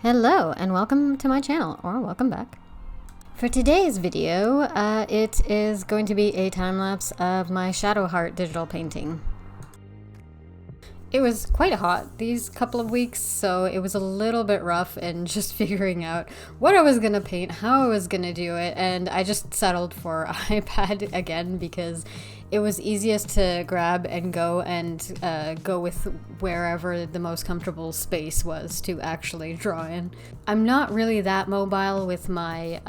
Hello and welcome to my channel, or welcome back. For today's video, it is going to be a time-lapse of my Shadowheart digital painting. It was quite hot these couple of weeks, so it was a little bit rough in just figuring out what I was gonna paint, how I was gonna do it, and I just settled for iPad again because it was easiest to grab and go with wherever the most comfortable space was to actually draw in. I'm not really that mobile with my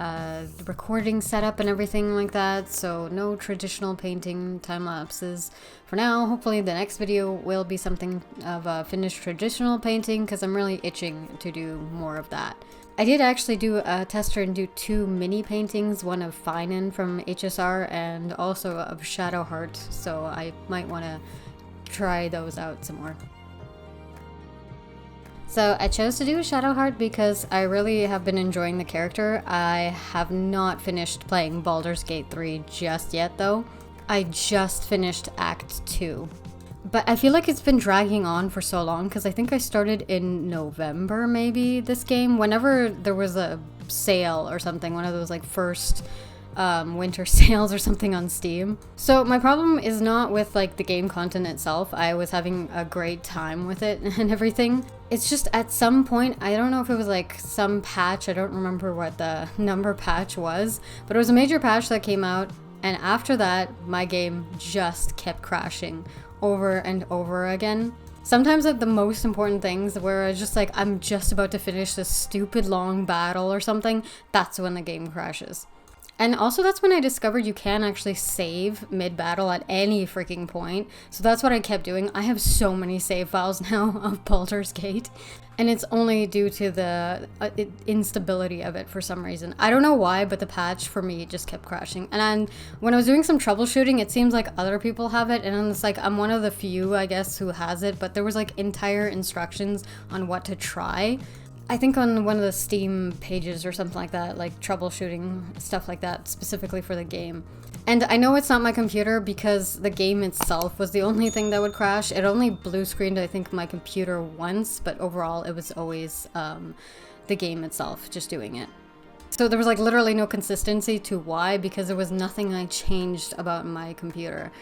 recording setup and everything like that, so no traditional painting time lapses for now. Hopefully the next video will be something of a finished traditional painting because I'm really itching to do more of that. I did actually do a tester and do two mini paintings, one of Finan from HSR and also of Shadowheart, so I might want to try those out some more. So I chose to do Shadowheart because I really have been enjoying the character. I have not finished playing Baldur's Gate 3 just yet though. I just finished Act 2. But I feel like it's been dragging on for so long because I think I started in November maybe this game, whenever there was a sale or something, one of those like first winter sales or something on Steam. So my problem is not with like the game content itself. I was having a great time with it and everything. It's just at some point, I don't know if it was like some patch, I don't remember what the number patch was, but it was a major patch that came out, and after that my game just kept crashing over and over again. Sometimes at the most important things where I was just like, I'm just about to finish this stupid long battle or something, that's when the game crashes. And also that's when I discovered you can actually save mid-battle at any freaking point. So that's what I kept doing. I have so many save files now of Baldur's Gate. And it's only due to the instability of it for some reason. I don't know why, but the patch for me just kept crashing. And when I was doing some troubleshooting, it seems like other people have it. And it's like, I'm one of the few, I guess, who has it. But there was like entire instructions on what to try. I think on one of the Steam pages or something like that, like troubleshooting, stuff like that, specifically for the game. And I know it's not my computer because the game itself was the only thing that would crash. It only blue screened, I think, my computer once, but overall it was always the game itself just doing it. So there was like literally no consistency to why, because there was nothing I changed about my computer.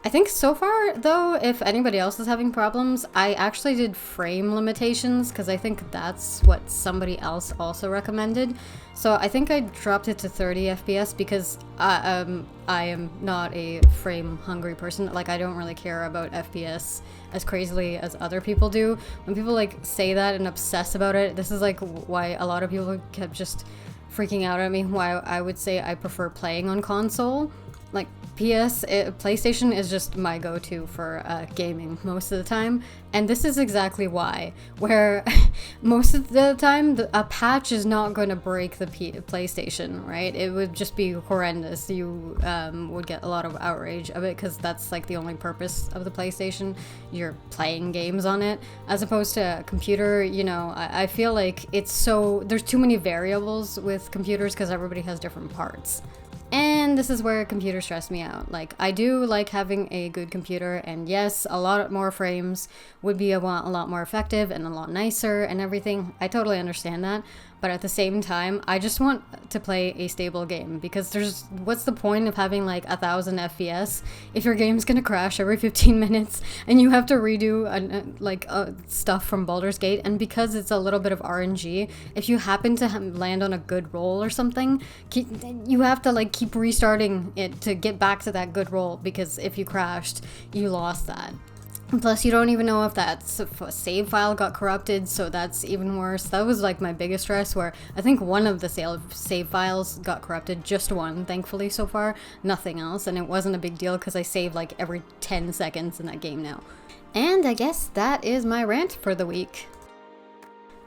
I think so far, though, if anybody else is having problems, I actually did frame limitations because I think that's what somebody else also recommended. So I think I dropped it to 30 FPS because I am not a frame-hungry person. Like, I don't really care about FPS as crazily as other people do. When people, like, say that and obsess about it, this is, like, why a lot of people kept just freaking out at me, why I would say I prefer playing on console. Like, PlayStation is just my go-to for gaming most of the time, and this is exactly why, where most of the time a patch is not going to break the PlayStation, right? It would just be horrendous. You would get a lot of outrage of it because that's like the only purpose of the PlayStation. You're playing games on it, as opposed to a computer. You know, I feel like there's too many variables with computers because everybody has different parts. And this is where computers stress me out. Like, I do like having a good computer, and yes, a lot more frames would be a lot more effective and a lot nicer and everything. I totally understand that. But at the same time, I just want to play a stable game because what's the point of having like 1000 FPS if your game's gonna crash every 15 minutes and you have to redo stuff from Baldur's Gate? And because it's a little bit of RNG, if you happen to land on a good roll or something, you have to like keep restarting it to get back to that good roll, because if you crashed, you lost that. Plus, you don't even know if that save file got corrupted, so that's even worse. That was like my biggest stress, where I think one of the save files got corrupted, just one, thankfully so far, nothing else, and it wasn't a big deal because I save like every 10 seconds in that game now. And I guess that is my rant for the week.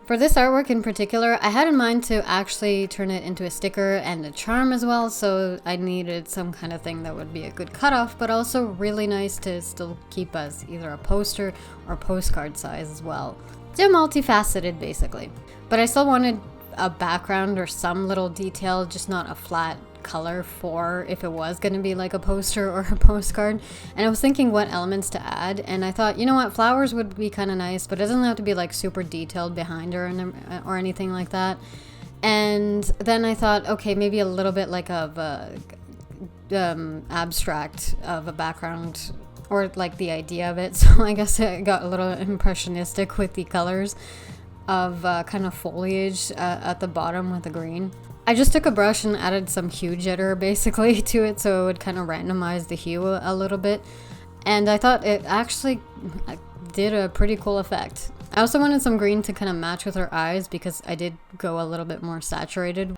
For this artwork in particular, I had in mind to actually turn it into a sticker and a charm as well, so I needed some kind of thing that would be a good cutoff, but also really nice to still keep as either a poster or postcard size as well. They're multifaceted, basically. But I still wanted a background or some little detail, just not a flat color for if it was going to be like a poster or a postcard. And I was thinking what elements to add, and I thought, you know what, flowers would be kind of nice, but it doesn't have to be like super detailed behind her or anything like that. And then I thought, okay, maybe a little bit like of a abstract of a background, or like the idea of it. So I guess I got a little impressionistic with the colors of kind of foliage at the bottom with the green. I just took a brush and added some hue jitter basically to it, so it would kind of randomize the hue a little bit. And I thought it actually did a pretty cool effect. I also wanted some green to kind of match with her eyes because I did go a little bit more saturated.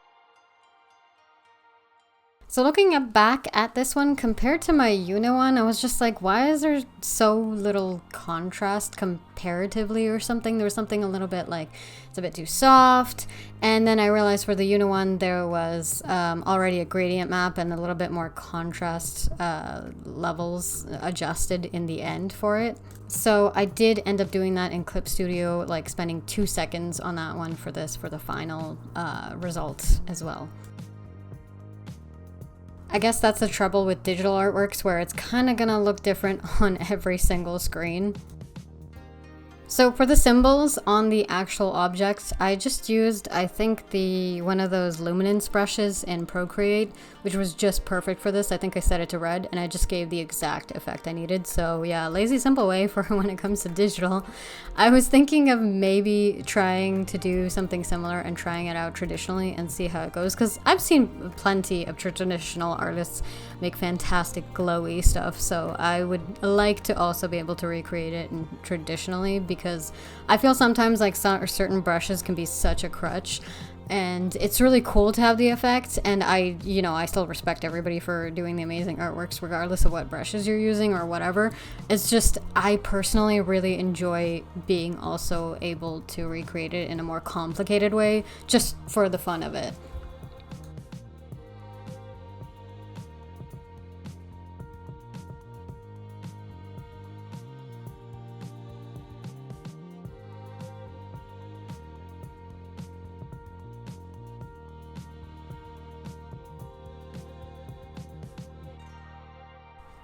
So looking back at this one, compared to my Yuna one, I was just like, why is there so little contrast comparatively or something? There was something a little bit like, it's a bit too soft. And then I realized for the Yuna one, there was already a gradient map and a little bit more contrast levels adjusted in the end for it. So I did end up doing that in Clip Studio, like spending 2 seconds on that one for this, for the final result as well. I guess that's the trouble with digital artworks, where it's kind of gonna look different on every single screen. So for the symbols on the actual objects, I just used, I think, one of those luminance brushes in Procreate, which was just perfect for this. I think I set it to red, and I just gave the exact effect I needed. So yeah, lazy simple way for when it comes to digital. I was thinking of maybe trying to do something similar and trying it out traditionally and see how it goes, because I've seen plenty of traditional artists make fantastic glowy stuff, so I would like to also be able to recreate it traditionally, because I feel sometimes like certain brushes can be such a crutch, and it's really cool to have the effect. And I still respect everybody for doing the amazing artworks regardless of what brushes you're using or whatever. It's just, I personally really enjoy being also able to recreate it in a more complicated way, just for the fun of it.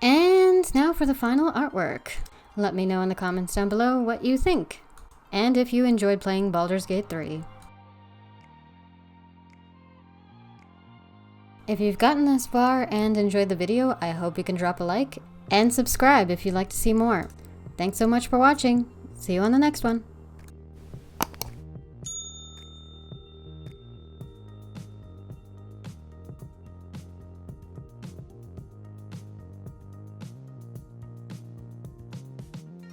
And now for the final artwork. Let me know in the comments down below what you think, and if you enjoyed playing Baldur's Gate 3. If you've gotten this far and enjoyed the video, I hope you can drop a like and subscribe if you'd like to see more. Thanks so much for watching. See you on the next one.